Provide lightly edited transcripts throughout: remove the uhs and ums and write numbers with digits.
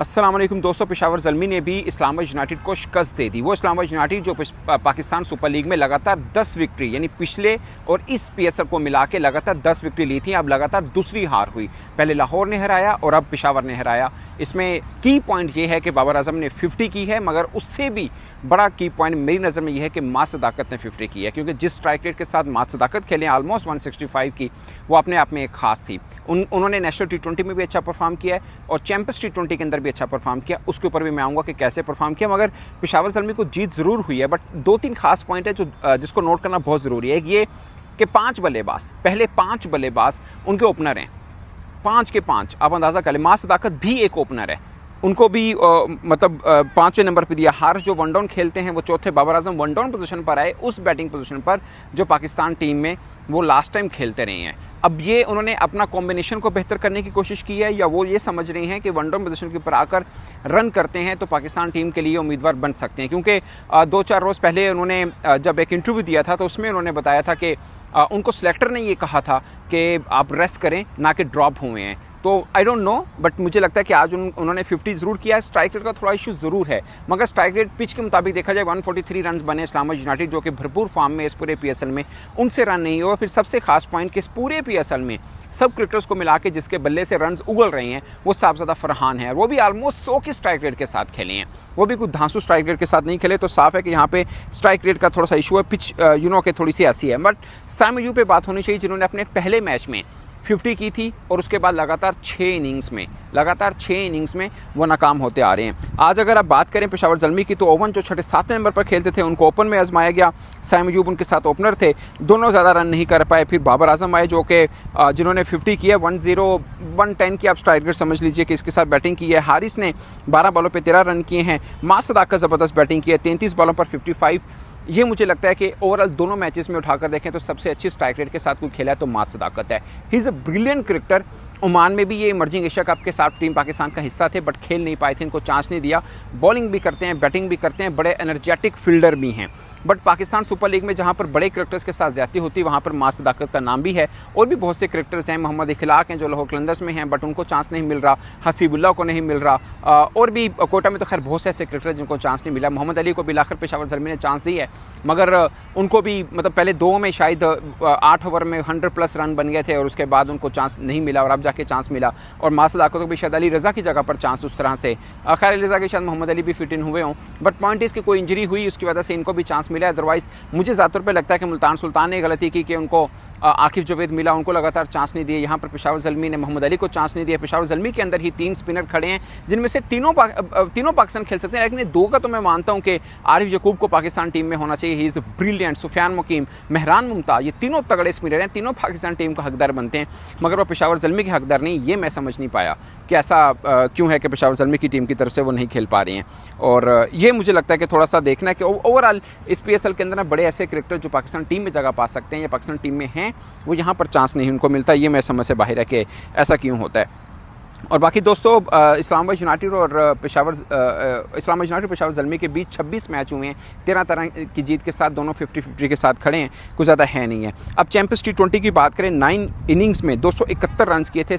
अस्सलाम वालेकुम दोस्तों, पेशावर ज़ल्मी ने भी इस्लामाबाद यूनाइटेड को शिकस्त दे दी। वो इस्लामाबाद यूनाइटेड जो पाकिस्तान सुपर लीग में लगातार 10 विक्ट्री यानी पिछले और इस पीएसएल को मिला के लगातार 10 विक्ट्री ली थी। अब लगातार दूसरी हार हुई। पहले लाहौर ने हराया और अब पेशावर ने हराया। इसमें की पॉइंट ये है कि बाबर आजम ने 50 की है, मगर उससे भी बड़ा की पॉइंट मेरी नज़र में यह है कि मां सदाकत ने 50 की है, क्योंकि जिस स्ट्राइक रेट के साथ मां सदाकत खेलें ऑलमोस्ट 165 की, वो अपने आप में एक खास थी। उन्होंने नेशनल टी20 में भी अच्छा परफॉर्म किया है और चैंपियंस टी20 के अंदर भी अच्छा परफॉर्म किया। उसके ऊपर भी मैं आऊँगा कि कैसे परफॉर्म किया। मगर पेशावर ज़ल्मी को जीत ज़रूर हुई है, बट 2-3 खास पॉइंट है जो जिसको नोट करना बहुत ज़रूरी है। ये कि 5 बल्लेबाज, पहले 5 बल्लेबाज उनके ओपनर हैं, 5 के 5। आप अंदाज़ा कर लें, मां सदाकत भी एक ओपनर है, उनको भी मतलब 5वें नंबर पे दिया। हारिस जो वन डाउन खेलते हैं वो चौथे, Babar Azam one down position पर आए, उस बैटिंग पोजीशन पर जो पाकिस्तान टीम में वो लास्ट टाइम खेलते रहे हैं। अब ये उन्होंने अपना कॉम्बिनेशन को बेहतर करने की कोशिश की है, या वो ये समझ रहे हैं कि वन डाउन पोजीशन के ऊपर आकर रन करते हैं तो पाकिस्तान टीम के लिए उम्मीदवार बन सकते हैं। क्योंकि 2-4 रोज़ पहले उन्होंने जब एक इंटरव्यू दिया था तो उसमें उन्होंने बताया था कि उनको सिलेक्टर ने ये कहा था कि आप रेस्ट करें, ना कि ड्रॉप हुए हैं। तो आई डोंट नो, बट मुझे लगता है कि आज उन्होंने 50 ज़रूर किया है। स्ट्राइक रेट का थोड़ा इशू ज़रूर है, मगर स्ट्राइक रेट पिच के मुताबिक देखा जाए 143 रन बने इस्लामाबाद यूनाइटेड, जो कि भरपूर फॉर्म में इस पूरे पीएसएल में, उनसे रन नहीं हुआ। फिर सबसे खास पॉइंट कि इस पूरे पीएसएल में सब क्रिकेटर्स को मिला के जिसके बल्ले से रन उगल रहे हैं वो साहबजादा फरहान है, वो भी ऑलमोस्ट 100 की स्ट्राइक रेट के साथ खेले हैं। वो भी कुछ धांसू स्ट्राइक रेट के साथ नहीं खेले, तो साफ है कि यहाँ पे स्ट्राइक रेट का थोड़ा सा इशू है। पिच के थोड़ी सी ऐसी है। बट साइम अयूब पे बात होनी चाहिए, जिन्होंने अपने पहले मैच में 50 की थी और उसके बाद लगातार 6 इनिंग्स में वो नाकाम होते आ रहे हैं। आज अगर आप बात करें पेशावर ज़ल्मी की, तो ओवन जो 6-7 नंबर पर खेलते थे उनको ओपन में आजमाया गया। साइम अयूब उनके साथ ओपनर थे, दोनों ज़्यादा रन नहीं कर पाए। फिर बाबर आजम आए जो कि जिन्होंने 50 किया, 110 की आप स्ट्राइक रेट समझ लीजिए कि इसके साथ बैटिंग की है। हारिस ने 12 बॉलों पर 13 रन किए हैं। मां सदाकत ज़बरदस्त बैटिंग की है, 33 बॉलों पर 55। ये मुझे लगता है कि ओवरऑल दोनों मैचेस में उठाकर देखें तो सबसे अच्छी स्ट्राइक रेट के साथ कोई खेला है तो मां सदाकत है। He is a brilliant cricketer. Oman में भी ये इमर्जिंग एशिया कप के साथ टीम पाकिस्तान का हिस्सा थे, बट खेल नहीं पाए थे, इनको चांस नहीं दिया। बॉलिंग भी करते हैं, बैटिंग भी करते हैं, बड़े एनर्जेटिक फील्डर भी हैं। बट पाकिस्तान सुपर लीग में जहाँ पर बड़े क्रिकेटर्स के साथ ज्यादती होती है वहाँ पर मां सदाकत का नाम भी है। और भी बहुत से क्रिकेटर्स हैं, मोहम्मद इखलाक हैं जो लाहौर कलंदर्स में हैं, बट उनको चांस नहीं मिल रहा। हसीबुल्लाह को नहीं मिल रहा, और भी कोटा में तो खैर बहुत से ऐसे क्रिकेटर जिनको चांस नहीं मिला। मोहम्मद अली को भी लाकर पेशावर ज़ल्मी ने चांस दी है, मगर उनको भी मतलब पहले 2 में शायद 8 ओवर में 100+ रन बन गए थे और उसके बाद उनको चांस नहीं मिला और अब जाके चांस मिला। और मां सदाकत को भी शायद अली रज़ा की जगह पर चांस उस तरह से, खैर अली रज़ा के शायद मोहम्मद अली भी फिट इन हुए हों, बट पॉइंट इसकी कोई इंजरी हुई उसकी वजह से इनको भी चांस मिला। अदरवाइज मुझे ज़्यादा तौर पे लगता है कि मुल्तान सुल्तान ने गलती की कि उनको आकिफ जवेद मिला, उनको लगातार चांस नहीं दिए। यहाँ पर पेशावर ज़ल्मी ने मोहम्मद अली को चांस नहीं दिया। पेशावर ज़ल्मी के अंदर ही 3 स्पिनर खड़े हैं जिनमें से तीनों पाकिस्तान खेल सकते हैं, लेकिन 2 का तो मैं मानता हूँ कि आरिफ यकूब को पाकिस्तान टीम में होना चाहिए। He is brilliant. Sufiyan Muqeem, Mehran Mumtaz, ये तीनों तगड़े स्पिनर हैं, तीनों पाकिस्तान टीम का हकदार बनते हैं, मगर वो पेशावर ज़ल्मी के हकदार नहीं। ये मैं समझ नहीं पाया कि ऐसा क्यों है कि पेशावर ज़ल्मी की टीम की तरफ से वो नहीं खेल पा रही हैं। और ये मुझे लगता है कि थोड़ा सा देखना है कि ओवरऑल इस पीएसएल के अंदर ना बड़े ऐसे क्रिकेटर जो पाकिस्तान टीम में जगह पा सकते हैं या पाकिस्तान टीम में हैं, वो यहाँ पर चांस नहीं उनको मिलता। ये मैं समझ से बाहर है कि ऐसा क्यों होता है। और बाकी दोस्तों, इस्लामाबाद यूनाइटेड और पेशावर ज़ल्मी के बीच 26 मैच हुए हैं, 13 तरह की जीत के साथ दोनों 50-50 के साथ खड़े हैं, कुछ ज़्यादा है नहीं है। अब चैंपियंस टी20 की बात करें, 9 इनिंग्स में 271 रन किए थे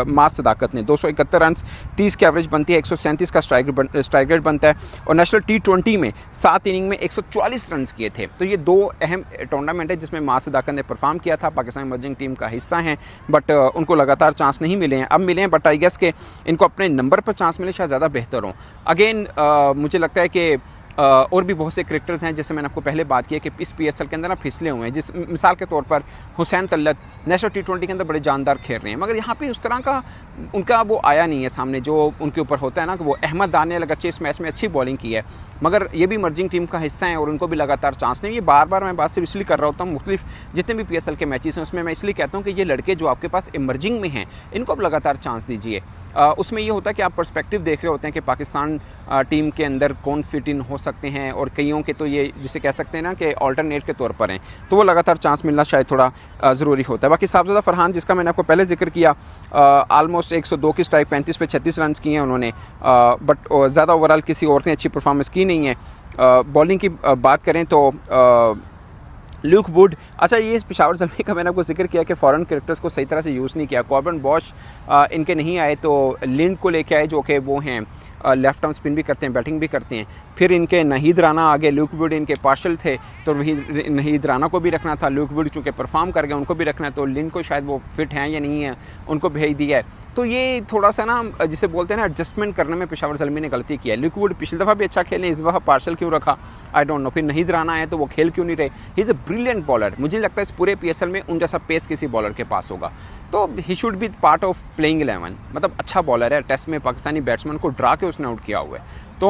मां सदाकत ने। 271 रन 30 की एवरेज बनती है, 137 का स्ट्राइक रेट बनता है। और नेशनल टी20 में 7 इनिंग में 144 रन किए थे। तो ये 2 अहम टूर्नामेंट है जिसमें मां सदाकत ने परफॉर्म किया था। पाकिस्तान इमर्जिंग टीम का हिस्सा हैं, बट उनको लगातार चांस नहीं मिले हैं। अब मिले हैं, बट आई गेस के इनको अपने नंबर पर चांस मिले शायद ज़्यादा बेहतर हो। अगेन मुझे लगता है कि और भी बहुत से क्रिकेटर्स हैं, जैसे मैंने आपको पहले बात की है कि इस पीएसएल के अंदर ना फिसले हुए हैं। जिस मिसाल के तौर पर हुसैन तल्लत नेशनल टी20 के अंदर बड़े जानदार खेल रहे हैं, मगर यहाँ पे उस तरह का उनका वो आया नहीं है सामने जो उनके ऊपर होता है ना, कि वो अहमद दानियल अगरचे इस मैच में अच्छी बॉलिंग की है, मगर ये भी इमर्जिंग टीम का हिस्सा है और उनको भी लगातार चांस नहीं। ये बार बार मैं बात सिर्फ इसलिए कर रहा होता हूँ, मुख्तलिफ जितने भी पीएसएल के मैचेस हैं उसमें मैं इसलिए कहता हूँ कि ये लड़के जो आपके पास इमर्जिंग में हैं इनको अब लगातार चांस दीजिए। उसमें ये होता है कि आप पर्सपेक्टिव देख रहे होते हैं कि पाकिस्तान टीम के अंदर कौन फिट इन हो सकते हैं, और कईयों के तो ये जिसे कह सकते हैं ना कि ऑल्टरनेट के तौर पर हैं, तो वो लगातार चांस मिलना शायद थोड़ा ज़रूरी होता है। बाकी साहबजादा फरहान, जिसका मैंने आपको पहले जिक्र किया, ऑलमोस्ट 102 की स्ट्राइक, 35 पे 36 रन किए हैं उन्होंने, बट ज़्यादा ओवरऑल किसी और ने अच्छी परफॉर्मेंस की नहीं है। बॉलिंग की बात करें तो ल्यूक वुड, अच्छा ये पेशावर ज़ल्मी का मैंने आपको जिक्र किया कि फॉरेन कैरेक्टर्स को सही तरह से यूज़ नहीं किया। कॉर्बन बॉश इनके नहीं आए तो लिंड को लेके आए, जो कि वो हैं लेफ्ट आर्म स्पिन भी करते हैं, बैटिंग भी करते हैं। फिर इनके नहीद राना आगे, ल्यूक वुड इनके पार्शल थे तो वही नहीद राना को भी रखना था। ल्यूक वुड चूँकि परफॉर्म कर गए उनको भी रखना है, तो लिंड को शायद वो फिट हैं या नहीं है, उनको भेज दिया है। तो ये थोड़ा सा ना जिसे बोलते हैं ना एडजस्टमेंट करने में पेशावर ज़ल्मी ने गलती की है। ल्यूक वुड पिछली दफ़ा भी अच्छा खेले, इस दफ़ा पार्शल क्यों रखा आई डोंट नो। फिर नहीद राना है तो वो खेल क्यों नहीं रहे। He is a brilliant bowler, मुझे लगता है इस पूरे PSL में उन जैसा पेस किसी बॉलर के पास होगा। तो he should be part of playing 11, मतलब अच्छा बॉलर है। टेस्ट में पाकिस्तानी बैट्समैन को ड्रा के उसने आउट किया हुआ है, तो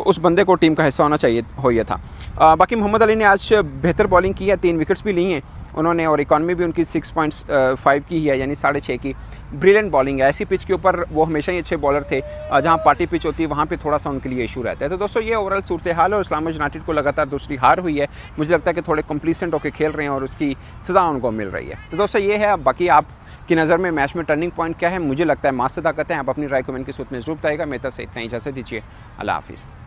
उस बंदे को टीम का हिस्सा होना चाहिए हो ये था। बाकी मोहम्मद अली ने आज बेहतर बॉलिंग की है, 3 विकेट्स भी ली हैं उन्होंने, और इकॉनमी भी उनकी 6.5 की है, यानी 6.5 की। ब्रिलियंट बॉलिंग है। ऐसी पिच के ऊपर वो हमेशा ही अच्छे बॉलर थे, जहां पार्टी पिच होती है वहां पे थोड़ा सा उनके लिए इशू रहता है। तो दोस्तों ये ओवरऑल सूरत हाल है और इस्लामाबाद यूनाइटेड को लगातार दूसरी हार हुई है। मुझे लगता है कि थोड़े कंप्लीसेंट होकर खेल रहे हैं और उसकी सज़ा उनको मिल रही है। तो दोस्तों ये है। बाकी आपकी नज़र में मैच में टर्निंग पॉइंट क्या है? मुझे लगता है मास्टर ताकत है। आप अपनी राय कमेंट की सूरत में जरूर बताइएगा। मेरी तरफ से इतना ही इजाज़त दीजिए। अल्लाह हाफिज़।